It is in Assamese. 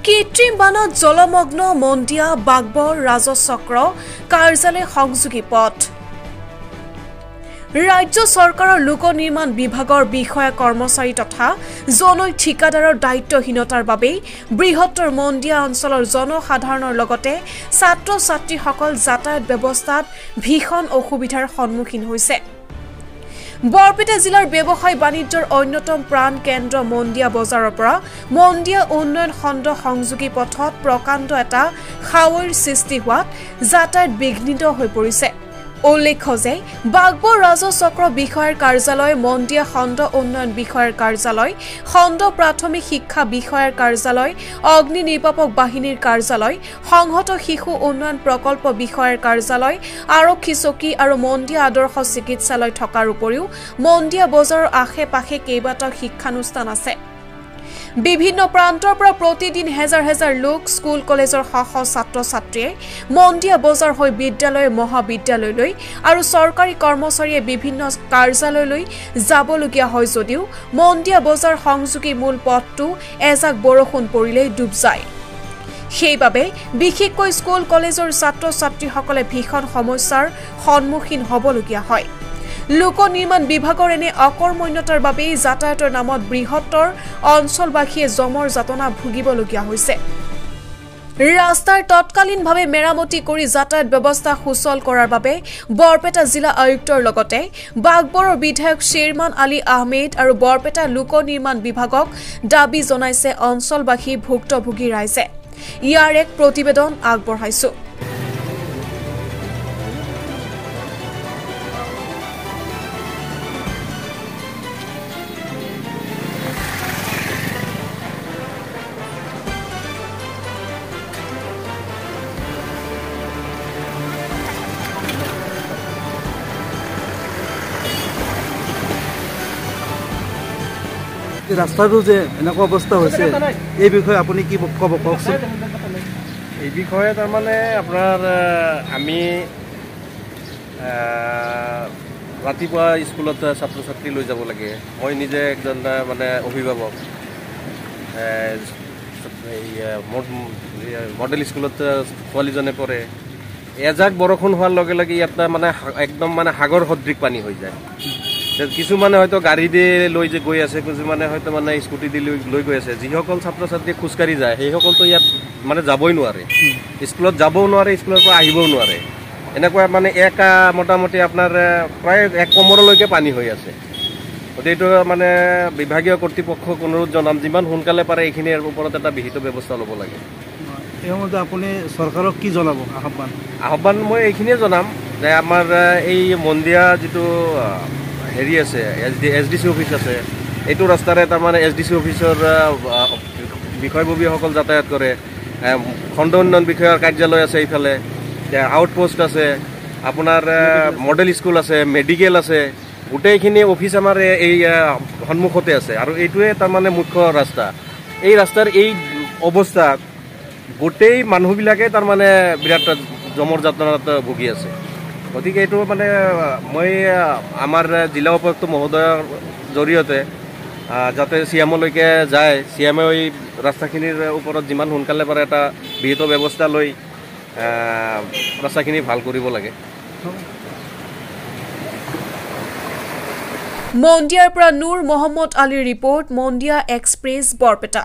কৃত্ৰিম বানত জলমগ্ন মন্দিয়া বাগবৰ ৰাজচক্ৰ কাৰ্যালয় সংযোগী পথ ৰাজ্য চৰকাৰৰ লোক নিৰ্মাণ বিভাগৰ বিষয়া কৰ্মচাৰী তথা জনৈক ঠিকাদাৰৰ দায়িত্বহীনতাৰ বাবে বৃহত্তৰ মন্দিয়া অঞ্চলৰ জনসাধাৰণৰ লগতে ছাত্ৰ ছাত্ৰীসকল যাতায়াত ব্যৱস্থাত ভীষণ অসুবিধাৰ সন্মুখীন হৈছে বৰপেটা জিলাৰ ব্যৱসায় বাণিজ্যৰ অন্যতম প্ৰাণ কেন্দ্ৰ মন্দিয়া বজাৰৰ পৰা মন্দিয়া উন্নয়ন খণ্ড সংযোগী পথত প্ৰকাণ্ড এটা খাৱৈৰ সৃষ্টি হোৱাত যাতায়াত বিঘ্নিত হৈ পৰিছে উল্লেখ্য যে বাগবৰ ৰাজচক্ৰ বিষয়াৰ কাৰ্যালয় মন্দিয়া খণ্ড উন্নয়ন বিষয়াৰ কাৰ্যালয় খণ্ড প্ৰাথমিক শিক্ষা বিষয়াৰ কাৰ্যালয় অগ্নি নিৰ্বাপক বাহিনীৰ কাৰ্যালয় সংহত শিশু উন্নয়ন প্ৰকল্প বিষয়াৰ কাৰ্যালয় আৰক্ষী চকী আৰু মন্দিয়া আদৰ্শ চিকিৎসালয় থকাৰ উপৰিও মন্দিয়া বজাৰৰ আশে-পাশে কেইবাটাও শিক্ষানুষ্ঠান আছে বিভিন্ন প্ৰান্তৰ পৰা প্ৰতিদিন হেজাৰ হেজাৰ লোক স্কুল কলেজৰ ছাত্ৰ ছাত্ৰীয়ে মন্দিয়া বজাৰ হৈ বিদ্যালয় মহাবিদ্যালয়লৈ আৰু চৰকাৰী কৰ্মচাৰীয়ে বিভিন্ন কাৰ্যালয়লৈ যাবলগীয়া হয় যদিও মন্দিয়া বজাৰ সংযোগী মূল পথটো এজাক বৰষুণ পৰিলেই ডুব যায় সেইবাবে বিশেষকৈ স্কুল কলেজৰ ছাত্ৰ ছাত্ৰীসকলে ভীষণ সমস্যাৰ সন্মুখীন হ'বলগীয়া হয় লোক নিৰ্মাণ বিভাগৰ এনে অকৰ্মণ্যতাৰ বাবে যাতায়াতৰ নামত বৃহত্তৰ অঞ্চলবাসীয়ে জমৰ যাতনা ভুগিবলগীয়া হৈছে ৰাস্তাৰ তৎকালীনভাৱে মেৰামতি কৰি যাতায়াত ব্যৱস্থা সুচল কৰাৰ বাবে বৰপেটা জিলা আয়ুক্তৰ লগতে বাগবৰৰ বিধায়ক শ্বেৰমান আলী আহমেদ আৰু বৰপেটা লোক নিৰ্মাণ বিভাগক দাবী জনাইছে অঞ্চলবাসী ভুক্তভোগী ৰাইজে ইয়াৰ এক প্ৰতিবেদন আগবঢ়াইছো ৰাস্তাটো যে এনেকুৱা অৱস্থা হৈছে এই বিষয়ে আপুনি কি ক'ব কওকচোন এই বিষয়ে তাৰমানে আপোনাৰ আমি ৰাতিপুৱা স্কুলত ছাত্ৰ ছাত্ৰী লৈ যাব লাগে মই নিজে একজন মানে অভিভাৱক মডেল স্কুলত ছোৱালীজনে পঢ়ে এজাক বৰষুণ হোৱাৰ লগে লগে ইয়াত মানে একদম মানে সাগৰ সদৃশ পানী হৈ যায় কিছুমানে হয়তো গাড়ী দি লৈ যে গৈ আছে কিছুমানে হয়তো মানে স্কুটি দি লৈ গৈ আছে যিসকল ছাত্ৰ ছাত্ৰী খোজকাঢ়ি যায় সেইসকলতো ইয়াত মানে যাবই নোৱাৰে স্কুলত যাবও নোৱাৰে স্কুলৰ পৰা আহিবও নোৱাৰে এনেকুৱা মানে মোটামুটি আপোনাৰ প্ৰায় এক কোমৰলৈকে পানী হৈ আছে গতিকে এইটো মানে বিভাগীয় কৰ্তৃপক্ষক অনুৰোধ জনাম যিমান সোনকালে পাৰে এইখিনিৰ ওপৰত এটা বিহিত ব্যৱস্থা ল'ব লাগে এই সময়তে আপুনি চৰকাৰক কি জনাব আহ্বান মই এইখিনিয়ে জনাম যে আমাৰ এই মন্দিয়া যিটো হেৰি আছে SDC অফিচ আছে এইটো ৰাস্তাৰে তাৰমানে SDC অফিচৰ বিষয়ববীয়াসকল যাতায়াত কৰে খণ্ড উন্নয়ন বিষয়াৰ কাৰ্যালয় আছে এইফালে আউটপোষ্ট আছে আপোনাৰ মডেল স্কুল আছে মেডিকেল আছে গোটেইখিনি অফিচ আমাৰ এই সন্মুখতে আছে আৰু এইটোৱে তাৰমানে মুখ্য ৰাস্তা এই ৰাস্তাৰ এই অৱস্থা গোটেই মানুহবিলাকে তাৰমানে বিৰাট জমৰ যাতনাত ভুগি আছে গতিকে এইটো মানে মই আমাৰ জিলা উপায়ুক্ত মহোদয়ৰ জৰিয়তে যাতে CMলৈকে যায় CMে এই ৰাস্তাখিনিৰ ওপৰত যিমান সোনকালে পাৰে এটা বিহিত ব্যৱস্থা লৈ ৰাস্তাখিনি ভাল কৰিব লাগে মন্দিয়াৰ পৰা নূৰ মহম্মদ আলীৰ ৰিপৰ্ট মন্দিয়া এক্সপ্ৰেছ বৰপেটা